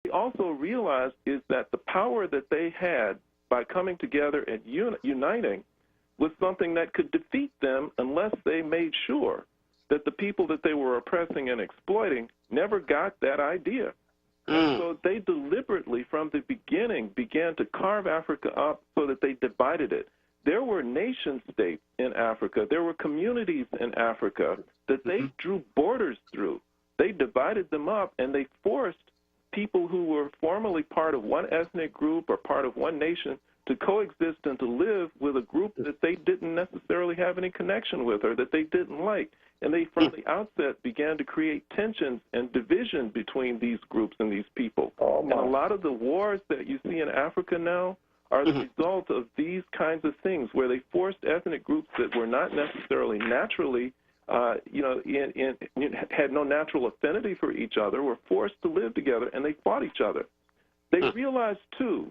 they also realized is that the power that they had by coming together and uniting was something that could defeat them unless they made sure that the people that they were oppressing and exploiting never got that idea. And so they deliberately, from the beginning, began to carve Africa up so that they divided it. There were nation states in Africa. There were communities in Africa that they drew borders through. They divided them up, and they forced people who were formerly part of one ethnic group or part of one nation to coexist and to live with a group that they didn't necessarily have any connection with or that they didn't like. And they, from the outset, began to create tensions and division between these groups and these people. And a lot of the wars that you see in Africa now are the result of these kinds of things, where they forced ethnic groups that were not necessarily naturally, had no natural affinity for each other, were forced to live together, and they fought each other. They realized, too,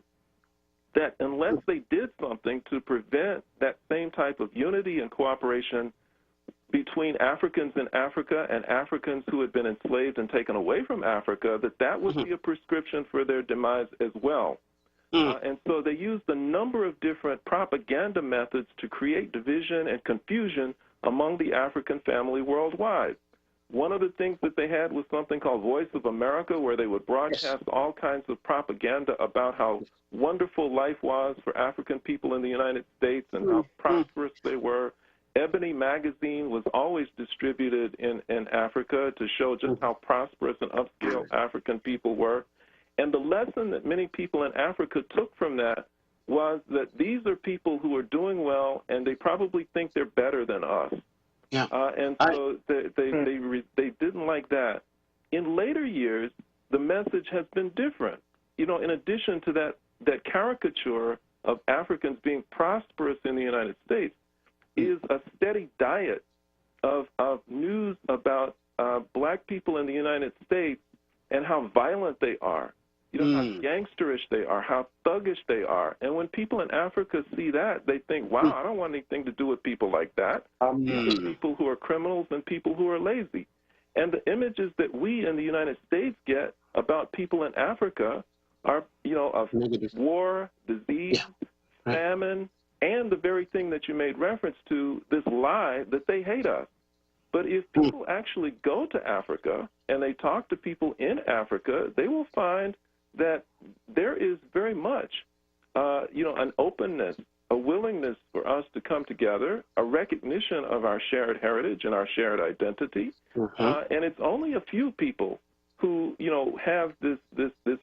that unless they did something to prevent that same type of unity and cooperation between Africans in Africa and Africans who had been enslaved and taken away from Africa, that would be a prescription for their demise as well. And so they used a number of different propaganda methods to create division and confusion among the African family worldwide. One of the things that they had was something called Voice of America, where they would broadcast all kinds of propaganda about how wonderful life was for African people in the United States and how prosperous they were. Ebony magazine was always distributed in Africa to show just how prosperous and upscale African people were. And the lesson that many people in Africa took from that was that these are people who are doing well, and they probably think they're better than us. And so they didn't like that. In later years, the message has been different. You know, in addition to that caricature of Africans being prosperous in the United States, is a steady diet of news about black people in the United States and how violent they are, you know, how gangsterish they are, how thuggish they are. And when people in Africa see that, they think, wow, I don't want anything to do with people like that. These are people who are criminals and people who are lazy. And the images that we in the United States get about people in Africa are, you know, of war, disease, famine, and the very thing that you made reference to, this lie that they hate us. But if people actually go to Africa and they talk to people in Africa, they will find that there is very much, an openness, a willingness for us to come together, a recognition of our shared heritage and our shared identity. And it's only a few people who, you know, have this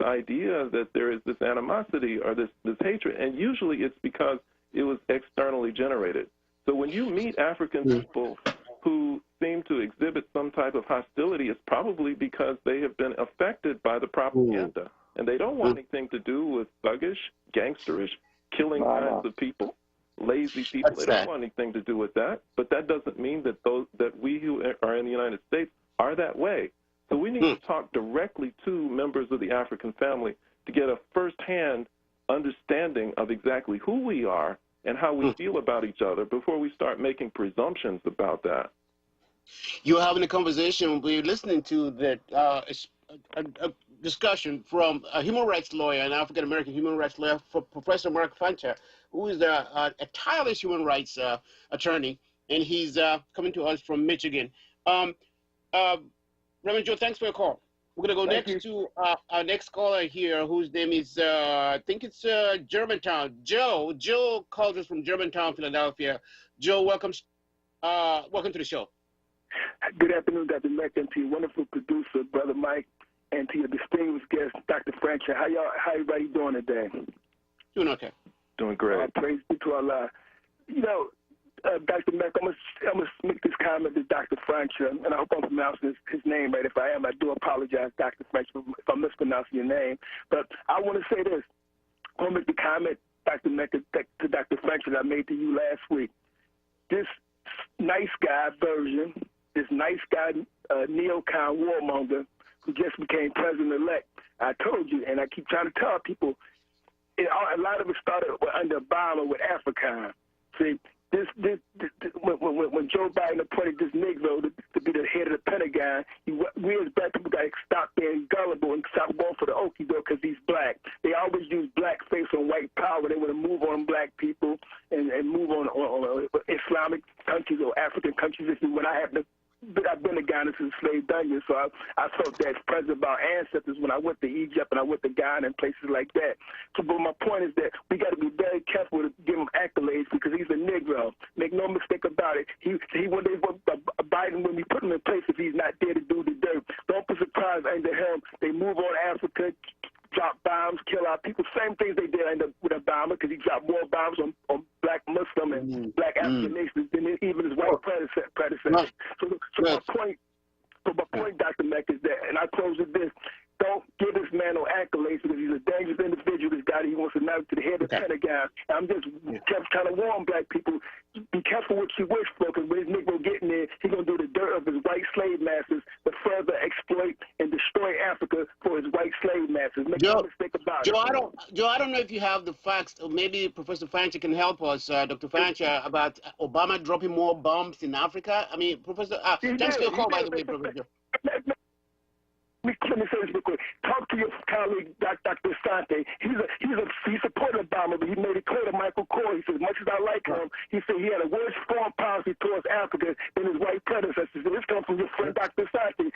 idea that there is this animosity or this hatred. And usually it's because it was externally generated. So when you meet African people who seem to exhibit some type of hostility, it's probably because they have been affected by the propaganda. And they don't want anything to do with thuggish, gangsterish, killing kinds of people, lazy people. They don't want anything to do with that. But that doesn't mean that we who are in the United States are that way. So we need to talk directly to members of the African family to get a firsthand understanding of exactly who we are and how we feel about each other before we start making presumptions about that. You're having a conversation, we're listening to that a discussion from a human rights lawyer, an African-American human rights lawyer, Professor Mark Fancher, who is a tireless human rights attorney, and he's coming to us from Michigan. Reverend Joe, thanks for your call. We're going to go next to our next caller here, whose name is, I think it's Germantown. Joe calls us from Germantown, Philadelphia. Joe, welcome to the show. Good afternoon, Dr. Mack, and to your wonderful producer, Brother Mike, and to your distinguished guest, Dr. Fancher. How everybody doing today? Doing okay. Doing great. Praise be to Allah. You know, Dr. Mack, I'm gonna make this comment to Dr. Fancher, and I hope I'm pronouncing his name right. If I am, I do apologize, Dr. Fancher, if I'm mispronouncing your name. But I want to say this. I want to make the comment, Dr. Mack, to Dr. Fancher that I made to you last week. This nice guy version, this nice guy neocon warmonger who just became president-elect, I told you, and I keep trying to tell people, a lot of it started under Obama with African. See, when Joe Biden appointed this Negro to be the head of the Pentagon. We as black people got to stop being gullible and stop going for the okie doke because he's black. They always use black face on white power. They want to move on black people and move on Islamic countries or African countries. When I've been to Ghana since slave done, so I felt that presence of our ancestors when I went to Egypt and I went to Ghana and places like that. So, but my point is that we got to be very careful to give him accolades because he's a Negro. Make no mistake about it. He when they Biden, when we put him in place, if he's not there to do the dirt, don't be surprised under him. They move on Africa, drop bombs, kill our people. Same things they did with Obama because he dropped more bombs on black Muslim and black African nations than even his white predecessors. So my point, Dr. Meck, is that, and I close with this, don't give this man no accolades because he's a dangerous individual. This guy, he wants to marry to the head of the Pentagon. And I'm just trying to warn black people, be careful what you wish for because when this Negro getting there, he's going to do the dirt of his white slave masters to further exploit and destroy Africa for his white slave masters. Make no mistake about it. Joe, I don't know if you have the facts, or maybe Professor Fancher can help us, Dr. Fancher, about Obama dropping more bombs in Africa. I mean, Professor, thanks for your call, by the way, Professor. Let me say this real quick. Talk to your colleague, Dr. Sante. He supported Obama, but he made it clear to Michael Corey. He said, as much as I like him, he said he had a worse foreign policy towards Africa than his white predecessors. So this comes from your friend, Dr. Sante.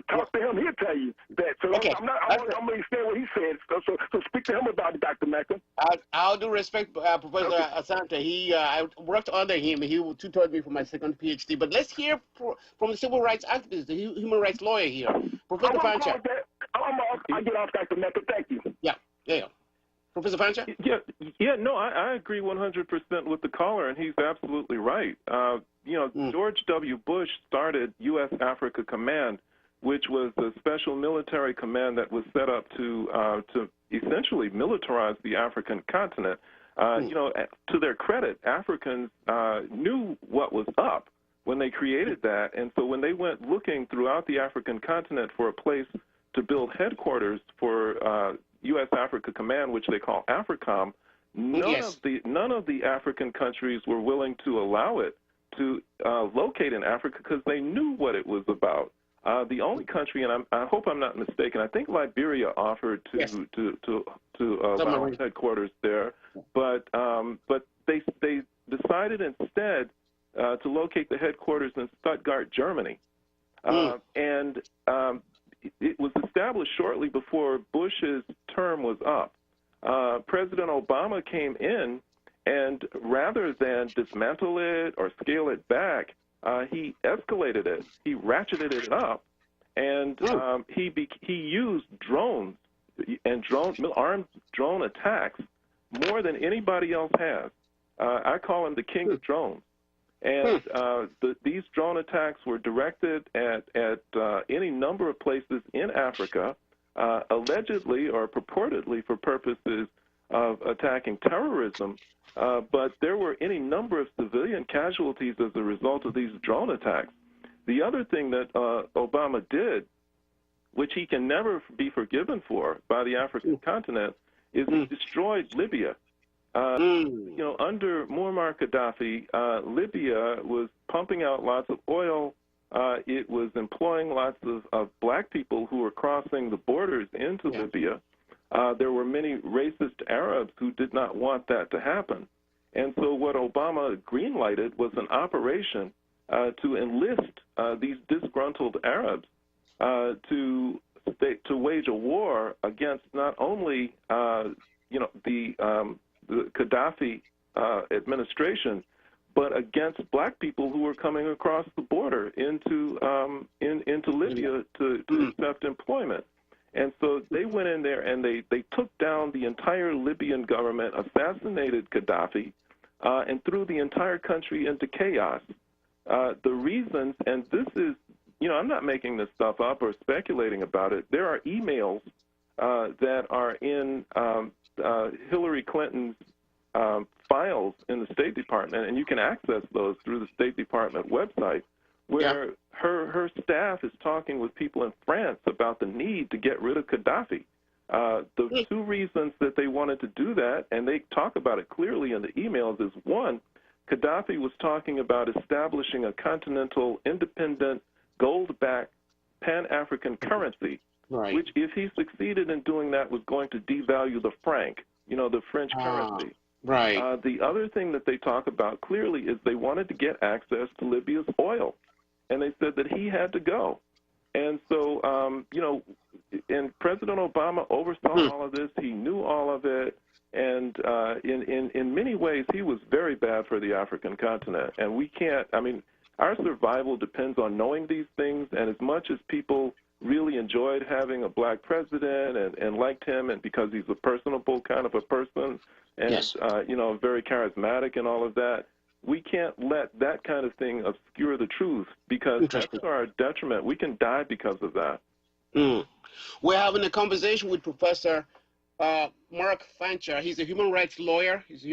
Talk to him, he'll tell you that. So I'm going to say what he said. So speak to him about it, Dr. Mecca. I'll do respect Professor Asante. I worked under him. He tutored me for my second PhD. But let's hear from the civil rights activist, the human rights lawyer here, Professor Fancher. I'll get off, Dr. Mecca. Thank you. Yeah. Professor Fancher? No, I agree 100% with the caller, and he's absolutely right. George W. Bush started U.S. Africa Command, which was a special military command that was set up to essentially militarize the African continent. To their credit, Africans knew what was up when they created that, and so when they went looking throughout the African continent for a place to build headquarters for U.S. Africa Command, which they call AFRICOM, none of the African countries were willing to allow it to locate in Africa because they knew what it was about. The only country, and I hope I'm not mistaken, I think Liberia offered to allow headquarters there, but they decided instead to locate the headquarters in Stuttgart, Germany, and it was established shortly before Bush's term was up. President Obama came in, and rather than dismantle it or scale it back, he escalated it. He ratcheted it up, and he used drones and armed drone attacks more than anybody else has. I call him the king of drones. And these drone attacks were directed at any number of places in Africa, allegedly or purportedly for purposes of attacking terrorism, but there were any number of civilian casualties as a result of these drone attacks. The other thing that Obama did, which he can never be forgiven for by the African continent, is he destroyed Libya. Under Muammar Gaddafi, Libya was pumping out lots of oil. It was employing lots of black people who were crossing the borders into Libya. There were many racist Arabs who did not want that to happen. And so what Obama greenlighted was an operation to enlist these disgruntled Arabs to wage a war against not only the Gaddafi administration, but against black people who were coming across the border into Libya to accept employment. And so they went in there and they took down the entire Libyan government, assassinated Gaddafi, and threw the entire country into chaos. The reasons, and this is, I'm not making this stuff up or speculating about it. There are emails that are in Hillary Clinton's files in the State Department, and you can access those through the State Department website, where her staff is talking with people in France about the need to get rid of Gaddafi. The two reasons that they wanted to do that, and they talk about it clearly in the emails, is one, Gaddafi was talking about establishing a continental independent gold-backed Pan-African currency, Right. which, if he succeeded in doing that, was going to devalue the franc, the French currency. Right. The other thing that they talk about clearly is they wanted to get access to Libya's oil, and they said that he had to go. And so, and President Obama oversaw all of this. He knew all of it. And in many ways, he was very bad for the African continent. And we can't, our survival depends on knowing these things. And as much as people really enjoyed having a black president and liked him, and because he's a personable kind of a person, and, yes. Very charismatic and all of that, we can't let that kind of thing obscure the truth, because that's to our detriment. We can die because of that. We're having a conversation with Professor Mark Fancher. He's a human rights lawyer. He's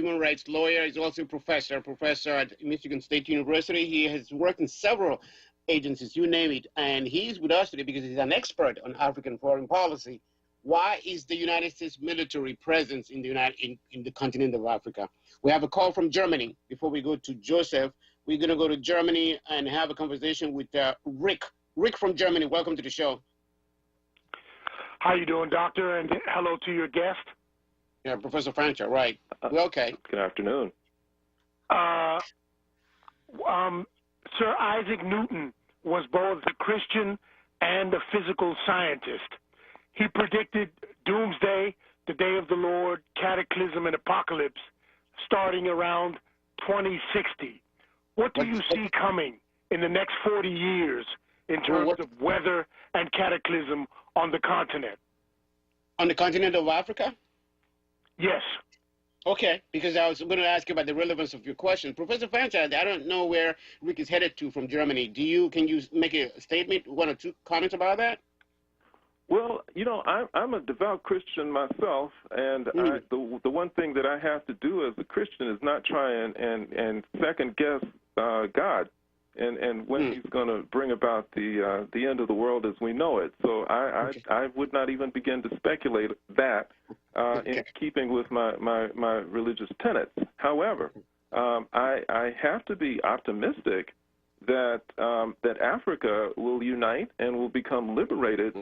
also a professor at Michigan State University. He has worked in several agencies, you name it, and he's with us today because he's an expert on African foreign policy. Why is the United States military presence in the continent of Africa? We have a call from Germany. Before we go to Joseph, we're going to go to Germany and have a conversation with Rick. Rick from Germany, welcome to the show. How you doing, Doctor? And hello to your guest. Yeah, Professor Fancher, right. Okay. Good afternoon. Sir Isaac Newton was both a Christian and a physical scientist. He predicted doomsday, the day of the Lord, cataclysm, and apocalypse starting around 2060. What do you see coming in the next 40 years in terms of weather and cataclysm on the continent? On the continent of Africa? Yes. Okay, because I was going to ask you about the relevance of your question. Professor Fancher, I don't know where Rick is headed to from Germany. Can you make a statement, one or two comments about that? Well, I'm a devout Christian myself, and the one thing that I have to do as a Christian is not try and second guess God and when he's going to bring about the end of the world as we know it. So I would not even begin to speculate that in keeping with my religious tenets. However, I have to be optimistic that Africa will unite and will become liberated,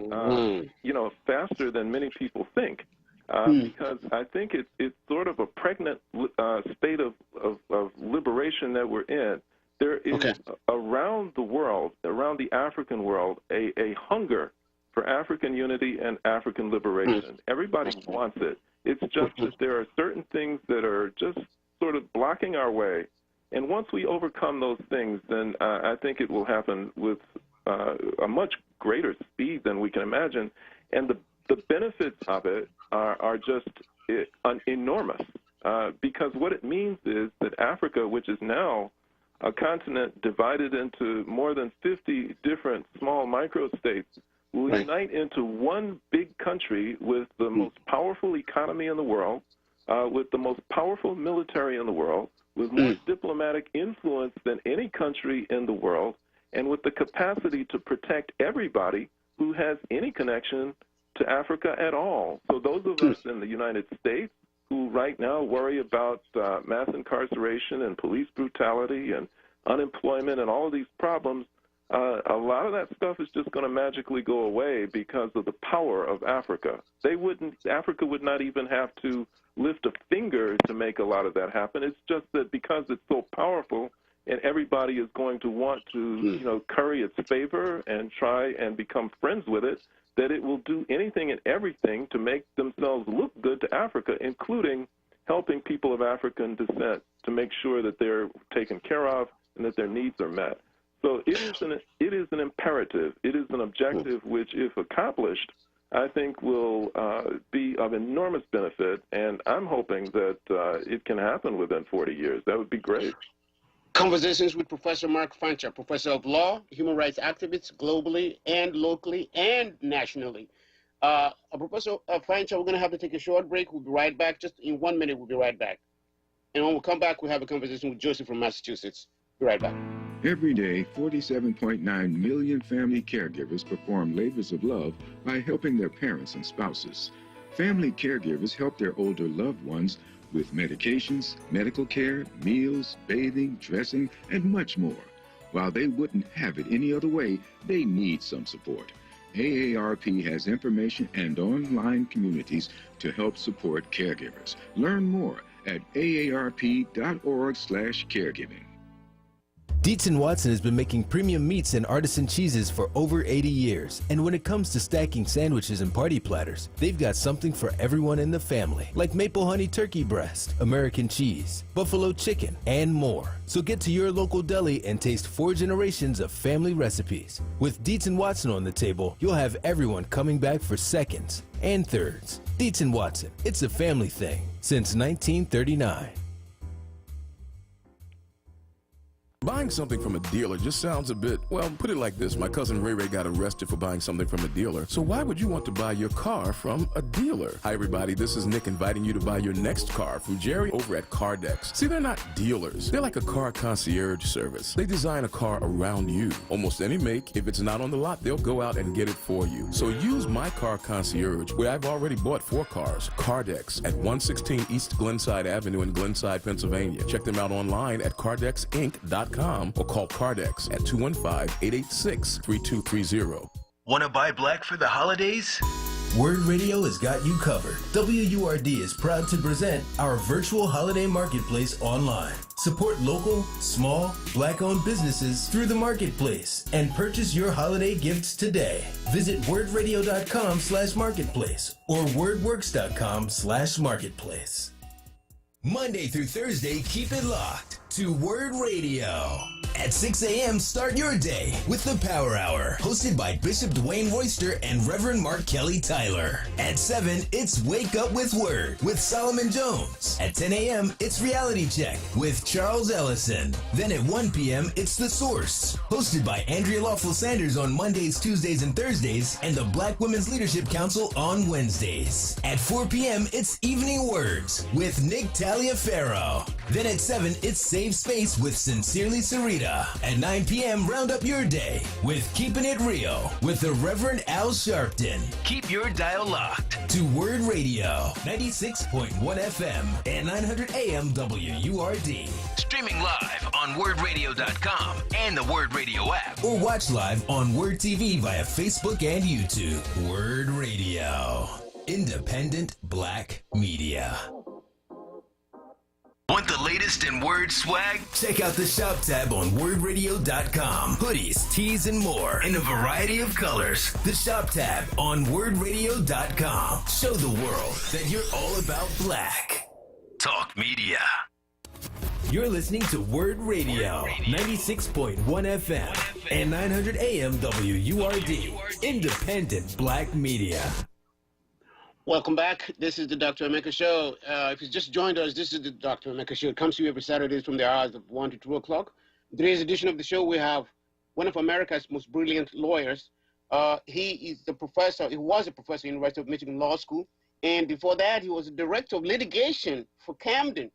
faster than many people think, because I think it's sort of a pregnant state of liberation that we're in. There is around the world, around the African world, a hunger for African unity and African liberation. Everybody wants it. It's just that there are certain things that are just sort of blocking our way. And once we overcome those things, then I think it will happen with a much greater speed than we can imagine. And the benefits of it are just enormous, because what it means is that Africa, which is now a continent divided into more than 50 different small microstates, will unite into one big country with the most powerful economy in the world, with the most powerful military in the world, with more diplomatic influence than any country in the world, and with the capacity to protect everybody who has any connection to Africa at all. So those of us in the United States who right now worry about mass incarceration and police brutality and unemployment and all of these problems, a lot of that stuff is just going to magically go away because of the power of Africa. Africa would not even have to lift a finger to make a lot of that happen. It's just that because it's so powerful and everybody is going to want to, curry its favor and try and become friends with it, that it will do anything and everything to make themselves look good to Africa, including helping people of African descent to make sure that they're taken care of and that their needs are met. So it is an imperative. It is an objective which, if accomplished, I think will be of enormous benefit, and I'm hoping that it can happen within 40 years. That would be great. Conversations with Professor Mark Fancher, professor of law, human rights activist globally and locally and nationally. Professor Fancher, we're going to have to take a short break. We'll be right back. Just in 1 minute, we'll be right back. And when we come back, we'll have a conversation with Joseph from Massachusetts. Be right back. Every day, 47.9 million family caregivers perform labors of love by helping their parents and spouses. Family caregivers help their older loved ones with medications, medical care, meals, bathing, dressing, and much more. While they wouldn't have it any other way, they need some support. AARP has information and online communities to help support caregivers. Learn more at aarp.org/caregiving. Dietz & Watson has been making premium meats and artisan cheeses for over 80 years. And when it comes to stacking sandwiches and party platters, they've got something for everyone in the family, like maple honey turkey breast, American cheese, buffalo chicken, and more. So get to your local deli and taste 4 generations of family recipes. With Dietz & Watson on the table, you'll have everyone coming back for seconds and thirds. Dietz & Watson, it's a family thing since 1939. Buying something from a dealer just sounds a bit, well, put it like this. My cousin Ray Ray got arrested for buying something from a dealer. So why would you want to buy your car from a dealer? Hi, everybody. This is Nick inviting you to buy your next car from Jerry over at Cardex. See, they're not dealers. They're like a car concierge service. They design a car around you. Almost any make. If it's not on the lot, they'll go out and get it for you. So use my car concierge, where I've already bought 4 cars. Cardex at 116 East Glenside Avenue in Glenside, Pennsylvania. Check them out online at cardexinc.com. Or call Cardex at 215-886-3230. Want to buy black for the holidays? WURD Radio has got you covered. WURD is proud to present our virtual holiday marketplace online. Support local, small, black-owned businesses through the marketplace and purchase your holiday gifts today. Visit WURDradio.com/marketplace or WURDworks.com/marketplace. Monday through Thursday, keep it locked to WURD Radio. At 6 a.m., start your day with the Power Hour, hosted by Bishop Dwayne Royster and Reverend Mark Kelly Tyler. At 7, it's Wake Up with WURD with Solomon Jones. At 10 a.m., it's Reality Check with Charles Ellison. Then at 1 p.m., it's The Source, hosted by Andrea Lawful Sanders on Mondays, Tuesdays, and Thursdays, and the Black Women's Leadership Council on Wednesdays. At 4 p.m., it's Evening Words with Nick Taliaferro. Then at 7, it's Save Space with Sincerely Sarita. At 9 p.m., round up your day with Keeping It Real with the Reverend Al Sharpton. Keep your dial locked to WURD Radio, 96.1 FM and 900 AM WURD. Streaming live on WURDradio.com and the WURD Radio app. Or watch live on WURD TV via Facebook and YouTube. WURD Radio. Independent Black Media. Want the latest in WURD swag? Check out the shop tab on WURDradio.com. Hoodies, tees, and more in a variety of colors. The shop tab on WURDradio.com. Show the world that you're all about black. Talk media. You're listening to WURD Radio, 96.1 FM and 900 AM WURD. Independent Black Media. Welcome back. This is the Dr. Emeka Show. If you just joined us, this is the Dr. Emeka Show. It comes to you every Saturday from the hours of 1 to 2 o'clock. Today's edition of the show, we have one of America's most brilliant lawyers. He is the professor. He was a professor at the University of Michigan Law School. And before that, he was the director of litigation for Camden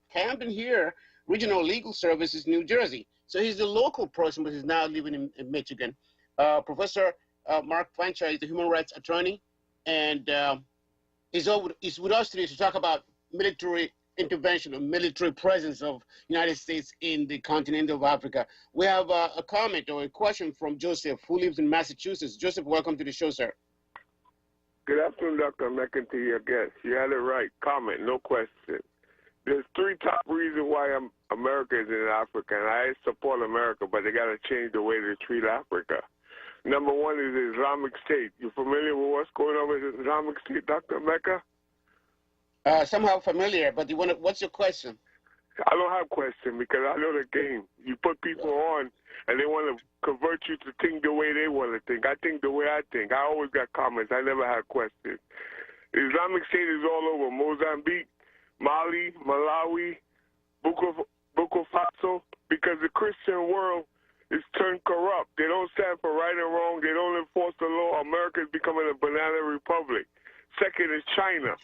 here, Regional Legal Services, New Jersey. So he's a local person, but he's now living in Michigan. Professor Mark Fancher is a human rights attorney, and is with us today to talk about military intervention or military presence of United States in the continent of Africa. We have a comment or a question from Joseph, who lives in Massachusetts. Joseph, welcome to the show, sir. Good afternoon, Dr. Emeka, to your guest. You had it right. Comment, no question. There's 3 top reasons why America is in Africa, and I support America, but they got to change the way they treat Africa. Number 1 is the Islamic State. You familiar with what's going on with the Islamic State, Dr. Emeka? Somehow familiar, but what's your question? I don't have a question because I know the game. You put people on, and they want to convert you to think the way they want to think. I think the way I think. I always got comments. I never had questions. The Islamic State is all over Mozambique, Mali, Malawi, Burkina Faso, because the Christian world is turned corrupt. They don't stand for right and wrong. They don't enforce the law. America is becoming a banana republic. Second is China.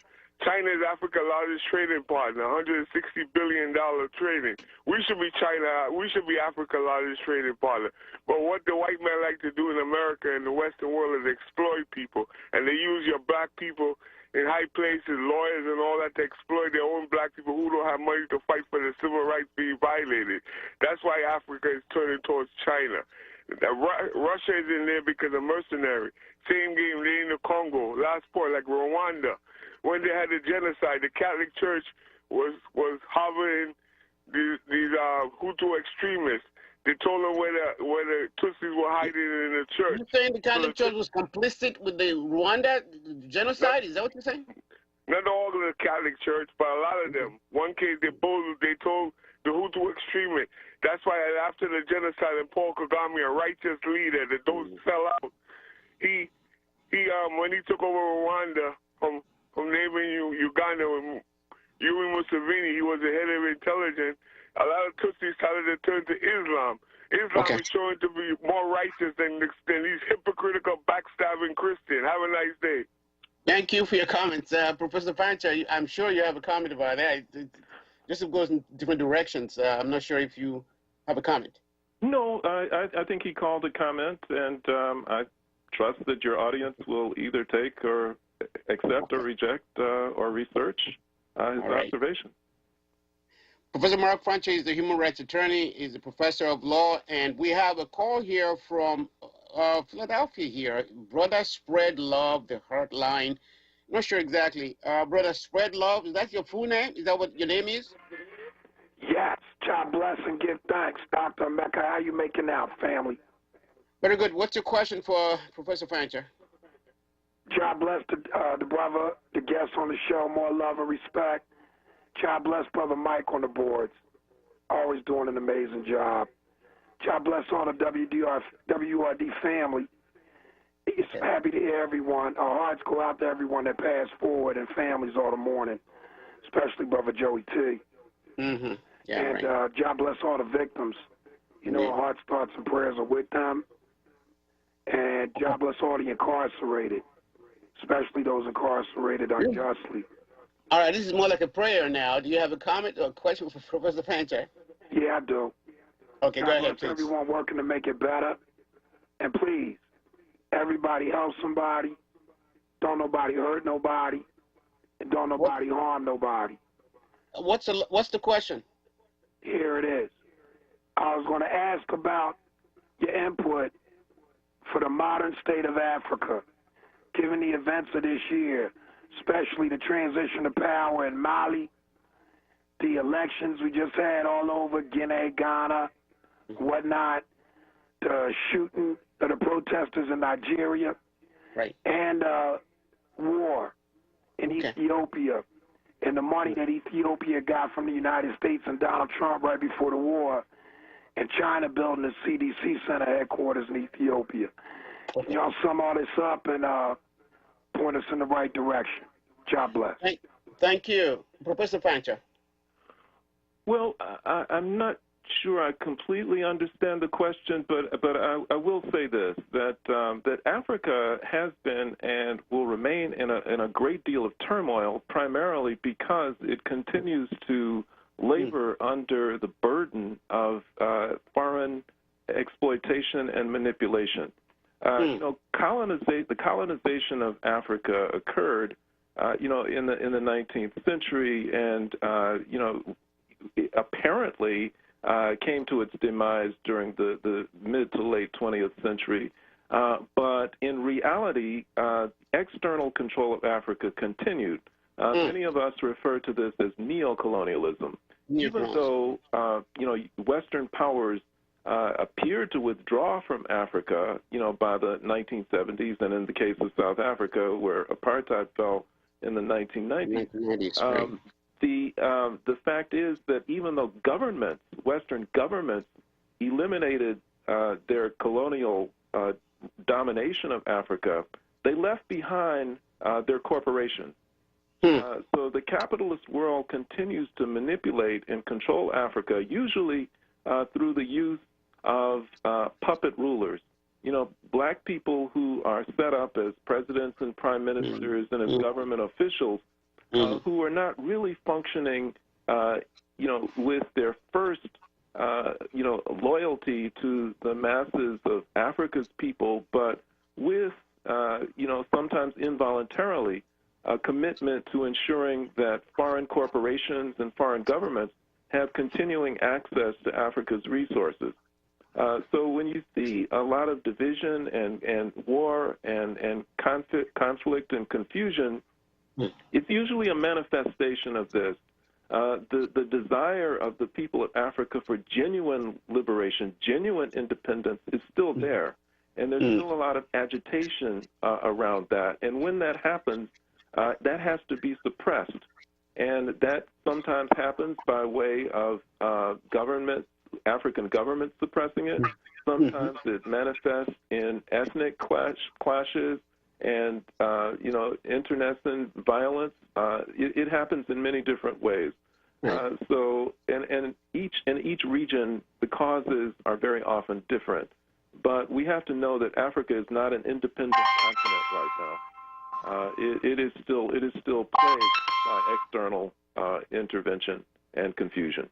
China is Africa's largest trading partner, $160 billion trading. We should be China. We should be Africa's largest trading partner. But what the white men like to do in America and the Western world is exploit people, and they use your black people in high places, lawyers and all that, to exploit their own black people who don't have money to fight for the civil rights being violated. That's why Africa is turning towards China. Russia is in there because of mercenary. Same game, they in the Congo, last point, like Rwanda. When they had the genocide, the Catholic Church was harboring these Hutu extremists. They told them where the Tutsis were hiding in the church. You're saying the Catholic Church was complicit with the Rwanda genocide? Is that what you're saying? Not all of the Catholic Church, but a lot of them. One case, they told the Hutu extremists. That's why after the genocide, and Paul Kagame, a righteous leader that don't sell out, he when he took over Rwanda from neighboring Uganda with Yoweri Museveni, he was the head of intelligence. A lot of Tutsis started to turn to Islam. Islam is showing to be more righteous than these hypocritical, backstabbing Christians. Have a nice day. Thank you for your comments. Professor Fancher, I'm sure you have a comment about that. Just goes in different directions. I'm not sure if you have a comment. No, I think he called a comment, and I trust that your audience will either take or accept or reject or research his observation. Professor Mark Fancher is a human rights attorney. He's a professor of law, and we have a call here from Philadelphia here. Brother Spread Love, the Heartline. I'm not sure exactly. Brother Spread Love, is that your full name? Is that what your name is? Yes. God bless and give thanks. Dr. Mecca, how you making out, family? Very good. What's your question for Professor Fancher? God bless the brother, the guest on the show. More love and respect. God bless Brother Mike on the boards. Always doing an amazing job. God bless all the WURD family. It's happy to hear everyone. Our hearts go out to everyone that passed forward and families all the morning, especially Brother Joey T. Mm-hmm. Yeah, and God bless all the victims. You know, our hearts, thoughts, and prayers are with them. And God bless all the incarcerated, especially those incarcerated unjustly. All right, this is more like a prayer now. Do you have a comment or a question for Professor Fancher? Yeah, I do. Okay, go ahead, please. Everyone working to make it better. And please, everybody help somebody. Don't nobody hurt nobody. And don't nobody harm nobody. What's the question? Here it is. I was going to ask about your input for the modern state of Africa, given the events of this year, especially the transition of power in Mali, the elections we just had all over Guinea, Ghana, whatnot, the shooting of the protesters in Nigeria, and war in Ethiopia, and the money that Ethiopia got from the United States and Donald Trump right before the war, and China building the CDC center headquarters in Ethiopia. Can y'all sum all this up and point us in the right direction? God bless. Thank you. Professor Fancher. Well, I'm not sure I completely understand the question, but I will say this, that Africa has been and will remain in a great deal of turmoil, primarily because it continues to labor under the burden of foreign exploitation and manipulation. You know, the colonization of Africa occurred, you know, in the 19th century, and you know, apparently came to its demise during the mid to late 20th century. But in reality, external control of Africa continued. Many of us refer to this as neocolonialism. Even though, you know, Western powers appeared to withdraw from Africa, you know, by the 1970s, and in the case of South Africa, where apartheid fell in the 1990s. The fact is that even though governments, Western governments, eliminated their colonial domination of Africa, they left behind their corporations. So the capitalist world continues to manipulate and control Africa, usually through the use of puppet rulers. You know, black people who are set up as presidents and prime ministers and as government officials who are not really functioning, you know, with their first, you know, loyalty to the masses of Africa's people, but with, you know, sometimes involuntarily a commitment to ensuring that foreign corporations and foreign governments have continuing access to Africa's resources. So when you see a lot of division and war and conflict and confusion, it's usually a manifestation of this. The desire of the people of Africa for genuine liberation, genuine independence is still there. And there's still a lot of agitation around that. And when that happens, that has to be suppressed. And that sometimes happens by way of African governments suppressing it. Sometimes it manifests in ethnic clashes and, internecine violence. It happens in many different ways. So, in each region, the causes are very often different. But we have to know that Africa is not an independent continent right now. It is still plagued by external intervention and confusion.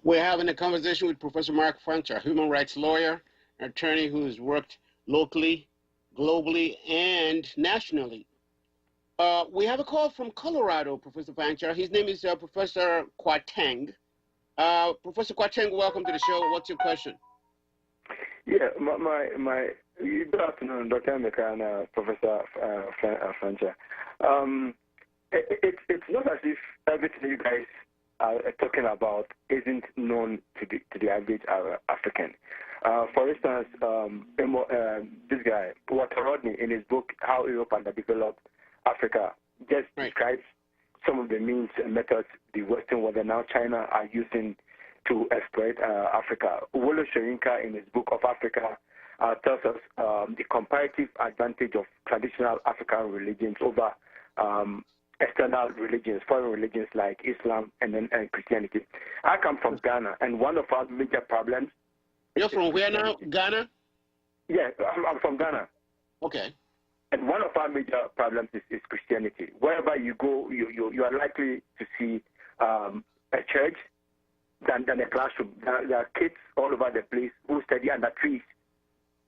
We're having a conversation with Professor Mark Fancher, human rights lawyer, an attorney who's worked locally, globally, and nationally. We have a call from Colorado, Professor Fancher. His name is Professor Kwateng. Professor Kwateng, welcome to the show. What's your question? Yeah, good afternoon, Dr. Emeka and Professor Fancher. It's not as if everything you guys are talking about isn't known to the average African. For instance, this guy, Walter Rodney, in his book, How Europe Underdeveloped Africa, just describes some of the means and methods the Western world and now China are using to exploit Africa. Wole Soyinka, in his book of Africa, tells us the comparative advantage of traditional African religions over external religions, foreign religions like Islam and Christianity. I come from Ghana, and one of our major problems... You're from where now? Ghana? Yeah, I'm from Ghana. Okay. And one of our major problems is Christianity. Wherever you go, you are likely to see a church than a classroom. There are kids all over the place who study under trees,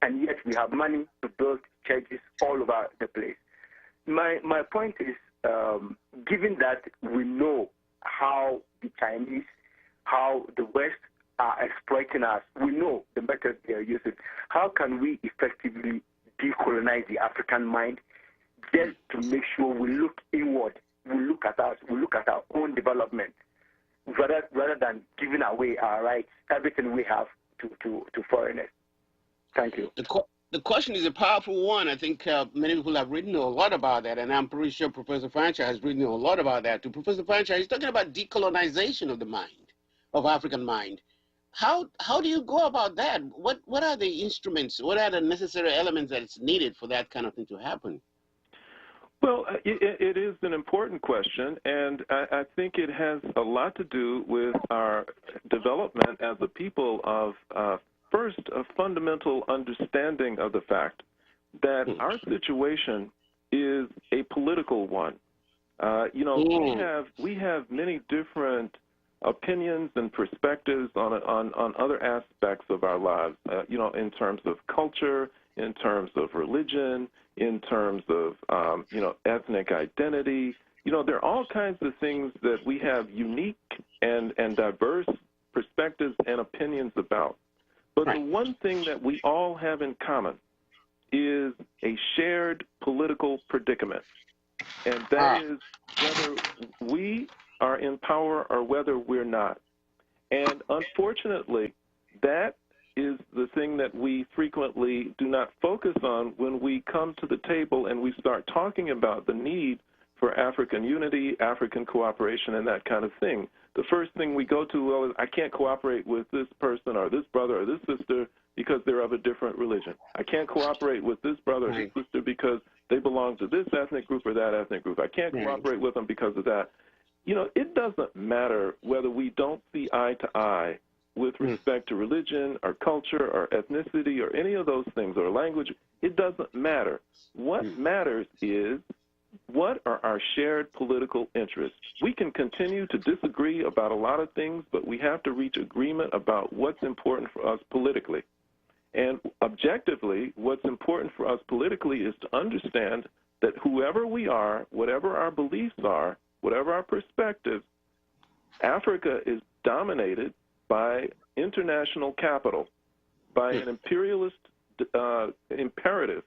and yet we have money to build churches all over the place. My point is, given that we know how the Chinese, how the West are exploiting us, we know the methods they are using, how can we effectively decolonize the African mind just to make sure we look inward, we look at us, we look at our own development, rather than giving away our rights, everything we have to foreigners? Thank you. The question is a powerful one. I think many people have written a lot about that, and I'm pretty sure Professor Fancher has written a lot about that too. Professor Fancher, he's talking about decolonization of the mind, of African mind. How do you go about that? What are the instruments? What are the necessary elements that it's needed for that kind of thing to happen? Well, it is an important question, and I think it has a lot to do with our development as a people of, first, a fundamental understanding of the fact that our situation is a political one. We have many different opinions and perspectives on other aspects of our lives, in terms of culture, in terms of religion, in terms of, ethnic identity. There are all kinds of things that we have unique and diverse perspectives and opinions about. But the one thing that we all have in common is a shared political predicament, and that is whether we are in power or whether we're not. And unfortunately, that is the thing that we frequently do not focus on when we come to the table and we start talking about the need for African unity, African cooperation, and that kind of thing. The first thing we go to, is I can't cooperate with this person or this brother or this sister because they're of a different religion. I can't cooperate with this brother or this sister because they belong to this ethnic group or that ethnic group. I can't cooperate with them because of that. It doesn't matter whether we don't see eye to eye with respect to religion or culture or ethnicity or any of those things or language. It doesn't matter. What matters is, what are our shared political interests? We can continue to disagree about a lot of things, but we have to reach agreement about what's important for us politically. And objectively, what's important for us politically is to understand that whoever we are, whatever our beliefs are, whatever our perspectives, Africa is dominated by international capital, by an imperialist imperative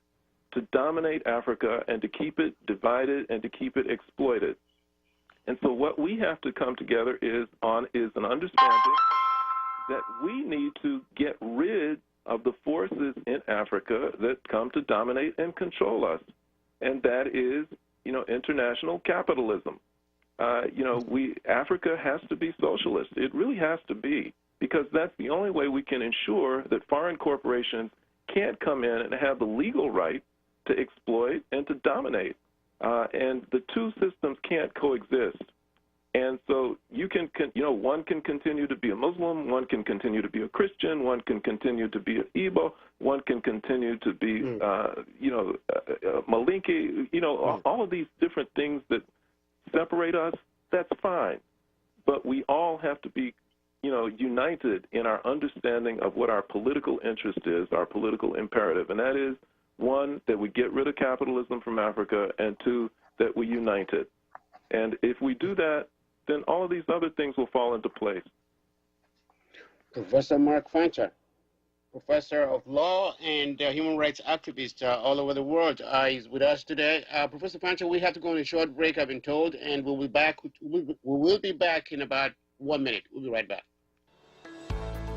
to dominate Africa and to keep it divided and to keep it exploited. And so what we have to come together is an understanding that we need to get rid of the forces in Africa that come to dominate and control us, and that is, international capitalism. Africa has to be socialist. It really has to be, because that's the only way we can ensure that foreign corporations can't come in and have the legal right to exploit and to dominate. And the two systems can't coexist. And so one can continue to be a Muslim, one can continue to be a Christian, one can continue to be an Igbo, one can continue to be, Malinke, all of these different things that separate us, that's fine. But we all have to be, united in our understanding of what our political interest is, our political imperative. And that is, one, that we get rid of capitalism from Africa, and two, that we unite it. And if we do that, then all of these other things will fall into place. Professor Mark Fancher, professor of law and human rights activist all over the world, is with us today. Professor Fancher, we have to go on a short break, I've been told, and we'll be back. We will be back in about 1 minute. We'll be right back.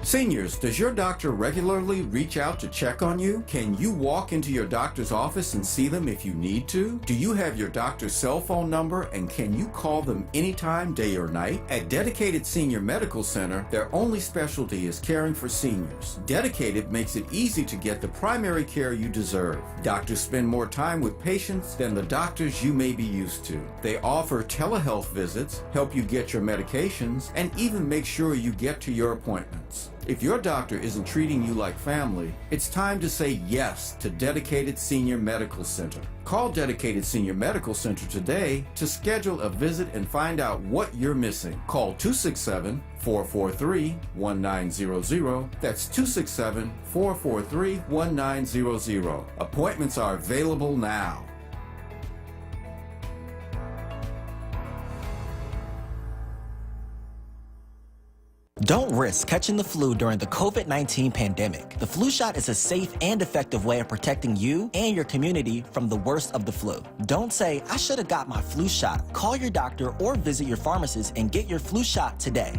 Seniors, does your doctor regularly reach out to check on you? Can you walk into your doctor's office and see them if you need to? Do you have your doctor's cell phone number, and can you call them anytime, day or night? At Dedicated Senior Medical Center, their only specialty is caring for seniors. Dedicated makes it easy to get the primary care you deserve. Doctors spend more time with patients than the doctors you may be used to. They offer telehealth visits, help you get your medications, and even make sure you get to your appointments. If your doctor isn't treating you like family, it's time to say yes to Dedicated Senior Medical Center. Call Dedicated Senior Medical Center today to schedule a visit and find out what you're missing. Call 267-443-1900. That's 267-443-1900. Appointments are available now. Don't risk catching the flu during the COVID-19 pandemic. The flu shot is a safe and effective way of protecting you and your community from the worst of the flu. Don't say, I should have got my flu shot. Call your doctor or visit your pharmacist and get your flu shot today.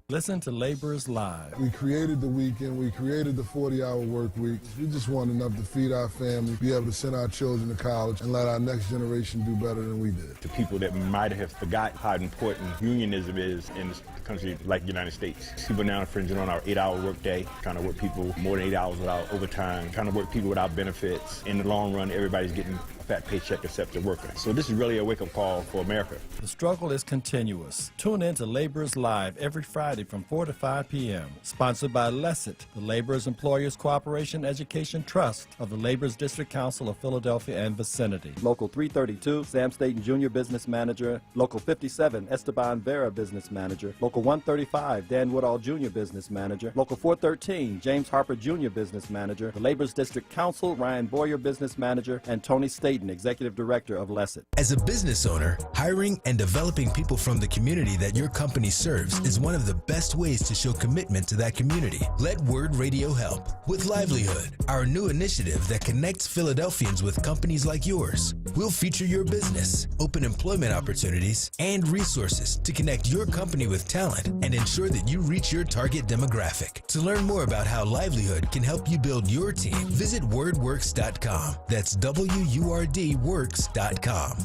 Listen to Laborers Live. We created the weekend. We created the 40-hour work week. We just want enough to feed our family, be able to send our children to college, and let our next generation do better than we did. To people that might have forgot how important unionism is in a country like the United States. People now infringing on our 8-hour workday, trying to work people more than 8 hours without overtime, trying to work people without benefits. In the long run, everybody's getting a fat paycheck except the worker. So this is really a wake-up call for America. The struggle is continuous. Tune in to Laborers Live every Friday from 4 to 5 p.m. Sponsored by LESIT, the Laborers Employers Cooperation Education Trust of the Laborers District Council of Philadelphia and vicinity. Local 332, Sam Staten Jr. Business Manager. Local 57, Esteban Vera Business Manager. Local 135, Dan Woodall Jr. Business Manager. Local 413, James Harper Jr. Business Manager. The Laborers District Council, Ryan Boyer Business Manager, and Tony Staten, Executive Director of LESIT. As a business owner, hiring and developing people from the community that your company serves is one of the best ways to show commitment to that community. Let WURD Radio help with Livelihood, our new initiative that connects Philadelphians with companies like yours. We'll feature your business, open employment opportunities, and resources to connect your company with talent and ensure that you reach your target demographic. To learn more about how Livelihood can help you build your team, visit wordworks.com. That's WURD works.com.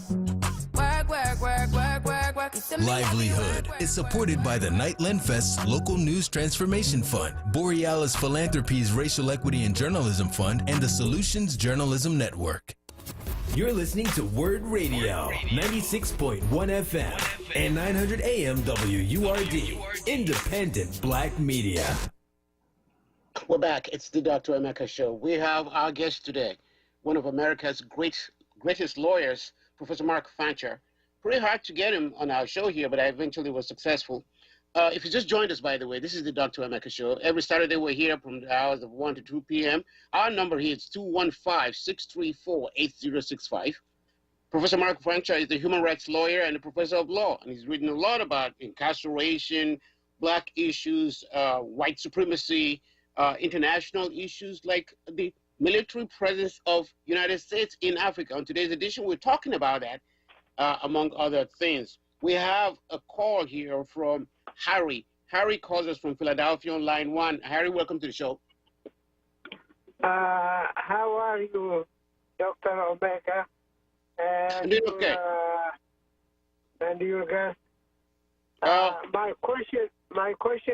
Livelihood is supported by the Nightland Fest's Local News Transformation Fund, Borealis Philanthropies Racial Equity and Journalism Fund, and the Solutions Journalism Network. You're listening to WURD Radio, 96.1 FM and 900 AM WURD, independent black media. We're back. It's the Dr. Emeka Show. We have our guest today, one of America's greatest lawyers, Professor Mark Fancher. Pretty hard to get him on our show here, but I eventually was successful. If you just joined us, by the way, this is the Dr. Emeka Show. Every Saturday we're here from the hours of 1 to 2 p.m. Our number here is 215-634-8065. Professor Mark Fancher is a human rights lawyer and a professor of law, and he's written a lot about incarceration, black issues, white supremacy, international issues like the military presence of United States in Africa. On today's edition, we're talking about that, among other things. We have a call here from Harry. Harry calls us from Philadelphia on line 1. Harry, welcome to the show. How are you, Dr. Omeka? And doing okay. And your guest. My question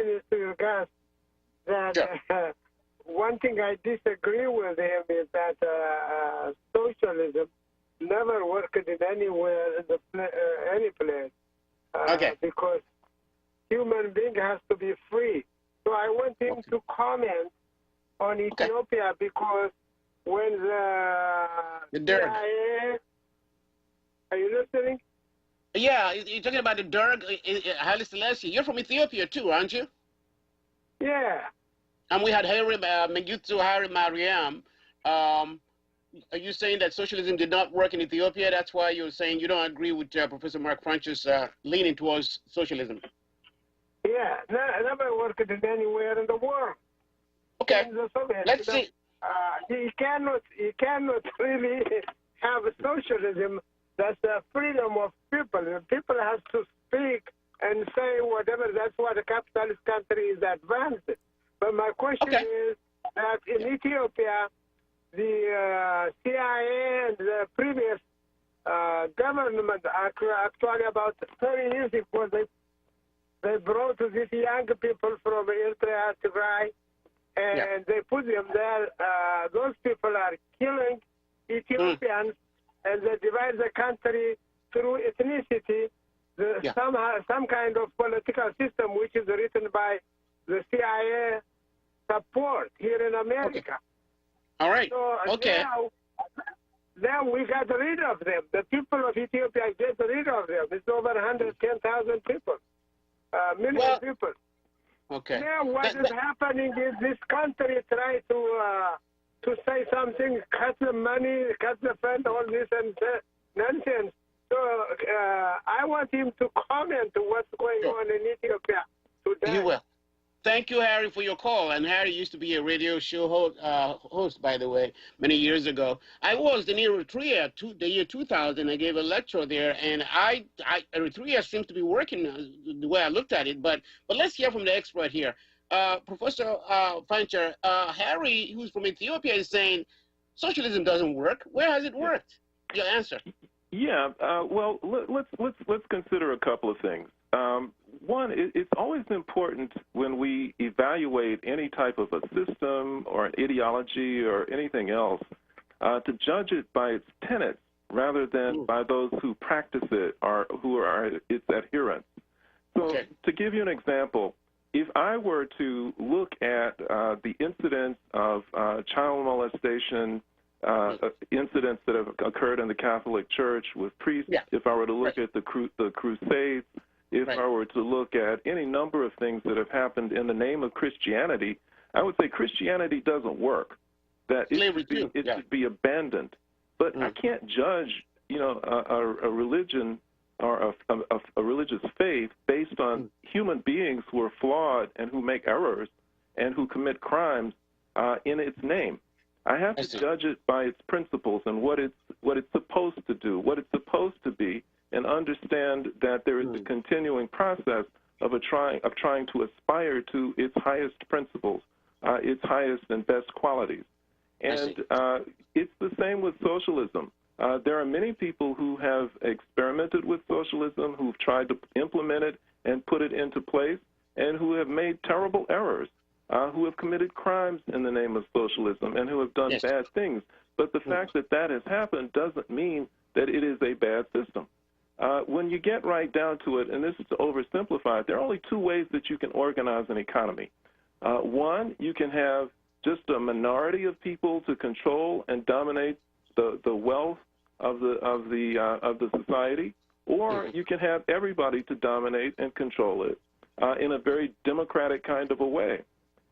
is to your guest that one thing I disagree with him is that socialism never worked in anywhere in any place. Because human being has to be free. So I want him to comment on Ethiopia because when the CIA, are you listening? Yeah, you're talking about the Derg, Haile Selassie. You're from Ethiopia too, aren't you? Yeah. And we had Mengistu Haile Mariam. Are you saying that socialism did not work in Ethiopia? That's why you're saying you don't agree with Professor Mark Fancher's leaning towards socialism. Yeah, never worked in anywhere in the world. Okay, let's see. You cannot really have a socialism that's the freedom of people. People have to speak and say whatever. That's why the capitalist country is advanced. But my question is that in Ethiopia, the CIA and the previous government, actually about 30 years ago, they brought these young people from Eritrea, Tigray, and they put them there. Those people are killing Ethiopians, and they divide the country through ethnicity. Some kind of political system which is written by the CIA support here in America. All right. So now we got rid of them. The people of Ethiopia get rid of them. It's over 110,000 people, million people. Okay. Now what is happening is this country try to say something, cut the money, cut the fund, all this and nonsense. So I want him to comment on what's going on in Ethiopia today. He will. Thank you, Harry, for your call. And Harry used to be a radio show host, by the way, many years ago. I was in Eritrea the year 2000. I gave a lecture there, and Eritrea seems to be working the way I looked at it. But let's hear from the expert here. Professor Fancher, Harry, who's from Ethiopia, is saying socialism doesn't work. Where has it worked? Your answer. Yeah. Well, let's consider a couple of things. One, it's always important when we evaluate any type of a system or an ideology or anything else to judge it by its tenets rather than by those who practice it or who are its adherents. So to give you an example, if I were to look at the incidents of child molestation, incidents that have occurred in the Catholic Church with priests, if I were to look at the Crusades, if I were to look at any number of things that have happened in the name of Christianity, I would say Christianity doesn't work, that it should be abandoned. But I can't judge, a religion or a religious faith based on human beings who are flawed and who make errors and who commit crimes in its name. I have to judge it by its principles and what it's supposed to do, what it's supposed to be, and understand that there is a continuing process of trying to aspire to its highest principles, its highest and best qualities. And it's the same with socialism. There are many people who have experimented with socialism, who've tried to implement it and put it into place, and who have made terrible errors, who have committed crimes in the name of socialism, and who have done bad things. But the fact that that has happened doesn't mean that it is a bad system. When you get right down to it, and this is to oversimplify it, there are only two ways that you can organize an economy. One, you can have just a minority of people to control and dominate the wealth of the society, or you can have everybody to dominate and control it. in a very democratic kind of a way.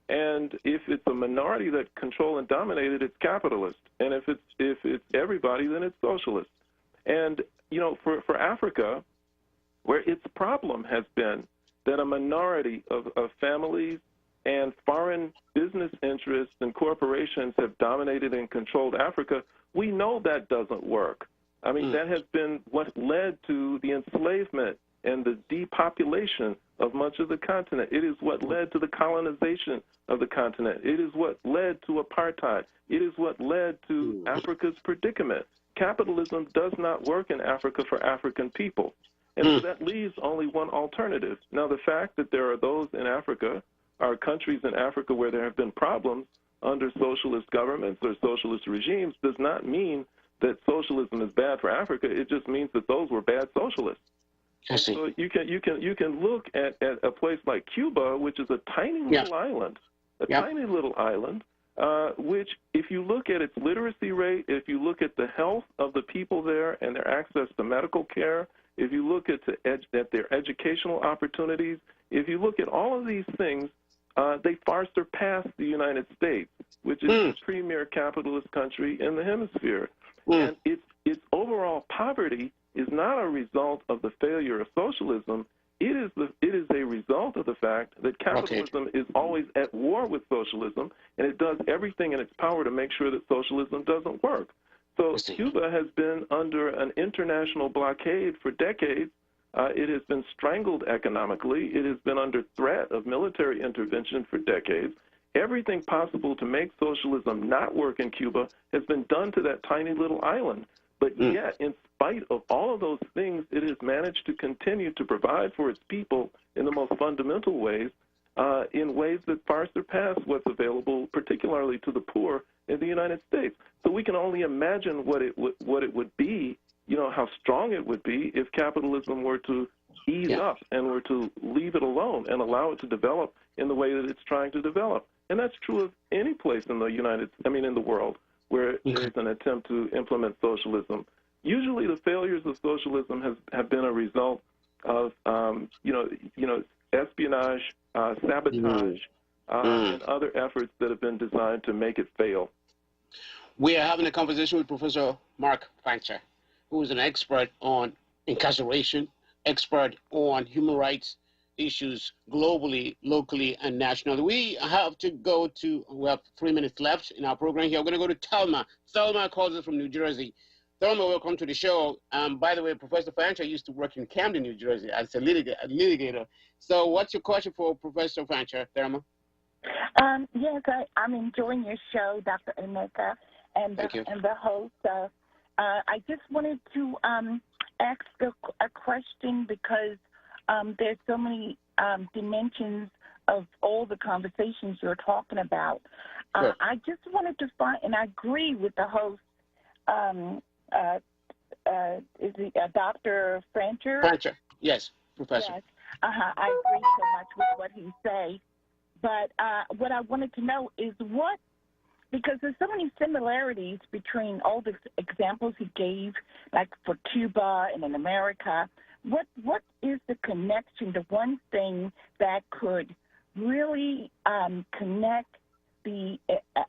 And if it's a minority that control and dominate it, it's capitalist. And if it's everybody, then it's socialist. And, you know, for Africa, where its problem has been that a minority of families and foreign business interests and corporations have dominated and controlled Africa, we know that doesn't work. I mean, that has been what led to the enslavement and the depopulation of much of the continent. It is what led to the colonization of the continent. It is what led to apartheid. It is what led to Africa's predicament. Capitalism does not work in Africa for African people. And so that leaves only one alternative. Now, the fact that there are those in Africa, are countries in Africa where there have been problems under socialist governments or socialist regimes, does not mean that socialism is bad for Africa. It just means that those were bad socialists. So you can look at a place like Cuba, which is a tiny little island, tiny little island, which, if you look at its literacy rate, if you look at the health of the people there and their access to medical care, if you look at their educational opportunities, if you look at all of these things, they far surpass the United States, which is the premier capitalist country in the hemisphere. And its overall poverty is not a result of the failure of socialism. It is a result of the fact that capitalism is always at war with socialism, and it does everything in its power to make sure that socialism doesn't work. So Cuba has been under an international blockade for decades. It has been strangled economically. It has been under threat of military intervention for decades. Everything possible to make socialism not work in Cuba has been done to that tiny little island. But yet, in spite of all of those things, it has managed to continue to provide for its people in the most fundamental ways, in ways that far surpass what's available, particularly to the poor in the United States. So we can only imagine what it would be, you know, how strong it would be if capitalism were to ease up and were to leave it alone and allow it to develop in the way that it's trying to develop. And that's true of any place in the world where there's an attempt to implement socialism. Usually the failures of socialism have been a result of, espionage, sabotage, and other efforts that have been designed to make it fail. We are having a conversation with Professor Mark Fancher, who is an expert on incarceration, expert on human rights issues globally, locally, and nationally. We have 3 minutes left in our program here. We're going to go to Thelma. Thelma calls us from New Jersey. Thelma, welcome to the show. By the way, Professor Fancher used to work in Camden, New Jersey as a litigator. So what's your question for Professor Fancher, Thelma? Yes, I'm enjoying your show, Dr. Emeka, and the host. I just wanted to ask a question because there's so many dimensions of all the conversations you're talking about. Sure. I just wanted to find, and I agree with the host, is it Dr. Fancher? Fancher, yes, Professor. Yes, I agree so much with what he said. But what I wanted to know is because there's so many similarities between all the examples he gave, like for Cuba and in America. What is the connection, the one thing that could really connect the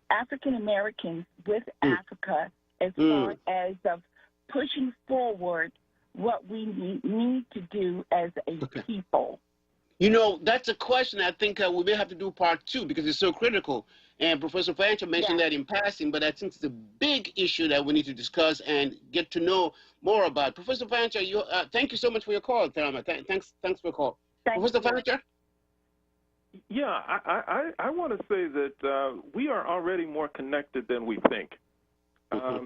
African Americans with Africa as far as of pushing forward what we need to do as a people? You know, that's a question I think we may have to do part 2 because it's so critical. And Professor Fancher mentioned that in passing, but I think it's a big issue that we need to discuss and get to know more about. Professor Fancher, thank you so much for your call, Thelma. Thanks for your call. Professor Fancher? Yeah, I want to say that we are already more connected than we think. I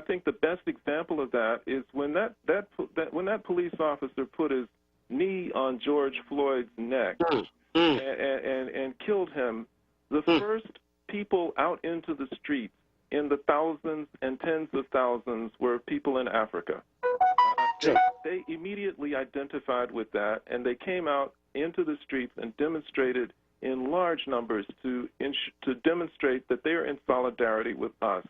think the best example of that is when that police officer put his knee on George Floyd's neck and killed him, the first people out into the streets in the thousands and tens of thousands were people in Africa. They immediately identified with that, and they came out into the streets and demonstrated in large numbers to demonstrate that they are in solidarity with us.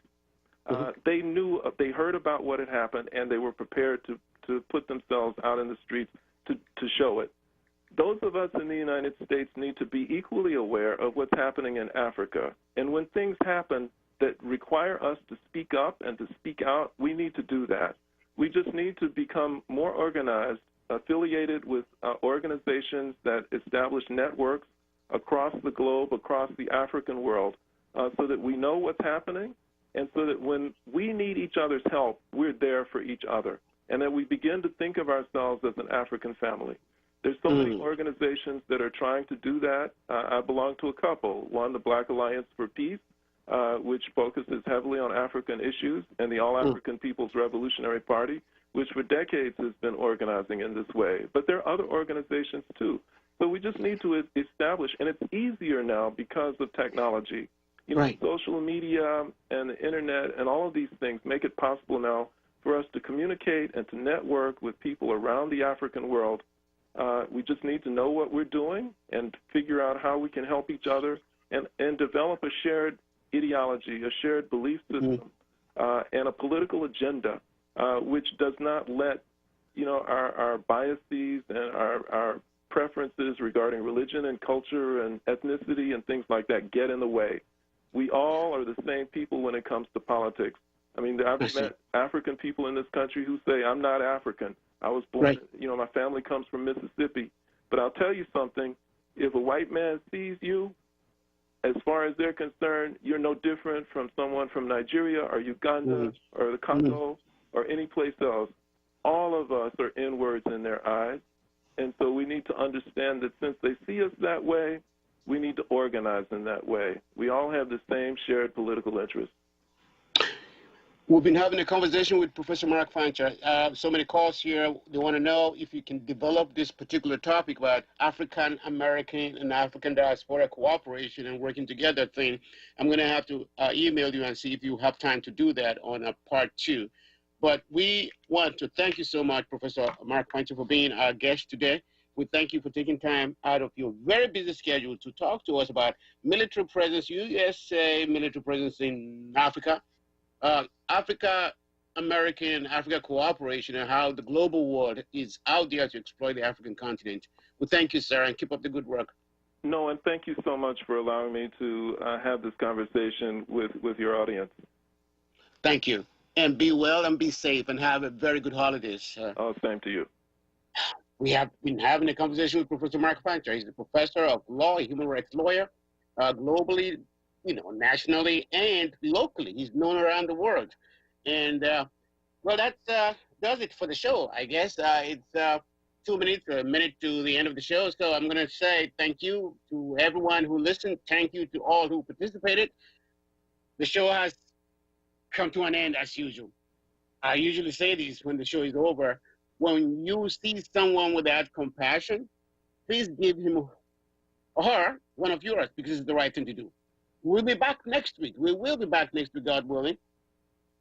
They heard about what had happened, and they were prepared to put themselves out in the streets to show it. those of us in the United States need to be equally aware of what's happening in Africa. And when things happen that require us to speak up and to speak out, we need to do that. We just need to become more organized, affiliated with organizations that establish networks across the globe, across the African world, so that we know what's happening, and so that when we need each other's help, we're there for each other, and that we begin to think of ourselves as an African family. There's so many organizations that are trying to do that. I belong to a couple. One, the Black Alliance for Peace, which focuses heavily on African issues, and the All-African People's Revolutionary Party, which for decades has been organizing in this way. But there are other organizations, too. So we just need to establish, and it's easier now because of technology. You know, social media and the internet and all of these things make it possible now for us to communicate and to network with people around the African world. We just need to know what we're doing and figure out how we can help each other and develop a shared ideology, a shared belief system, and a political agenda, which does not let, you know, our biases and our preferences regarding religion and culture and ethnicity and things like that get in the way. We all are the same people when it comes to politics. I mean, I've met African people in this country who say, I'm not African. I was born, you know, my family comes from Mississippi. But I'll tell you something, if a white man sees you, as far as they're concerned, you're no different from someone from Nigeria or Uganda or the Congo or any place else. All of us are N-words in their eyes. And so we need to understand that since they see us that way, we need to organize in that way. We all have the same shared political interests. We've been having a conversation with Professor Mark Fancher. So many calls here. They want to know if you can develop this particular topic about African American and African diaspora cooperation and working together thing. I'm going to have to email you and see if you have time to do that on a part 2. But we want to thank you so much, Professor Mark Fancher, for being our guest today. We thank you for taking time out of your very busy schedule to talk to us about military presence, USA military presence in Africa, Africa-American, Africa cooperation, and how the global world is out there to exploit the African continent. We thank you, sir, and keep up the good work. No, and thank you so much for allowing me to have this conversation with your audience. Thank you. And be well and be safe and have a very good holidays, sir. Oh, same to you. We have been having a conversation with Professor Mark Fancher. He's the professor of law, a human rights lawyer, globally, you know, nationally and locally. He's known around the world. And, well, that does it for the show, I guess. It's 2 minutes or a minute to the end of the show. So I'm going to say thank you to everyone who listened. Thank you to all who participated. The show has come to an end as usual. I usually say this when the show is over. When you see someone without compassion, please give him or her one of yours, because it's the right thing to do. We'll be back next week. We will be back next week, God willing,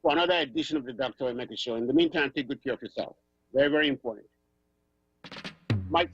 for another edition of the Dr. Emeka Show. In the meantime, take good care of yourself. Very, very important. Mike.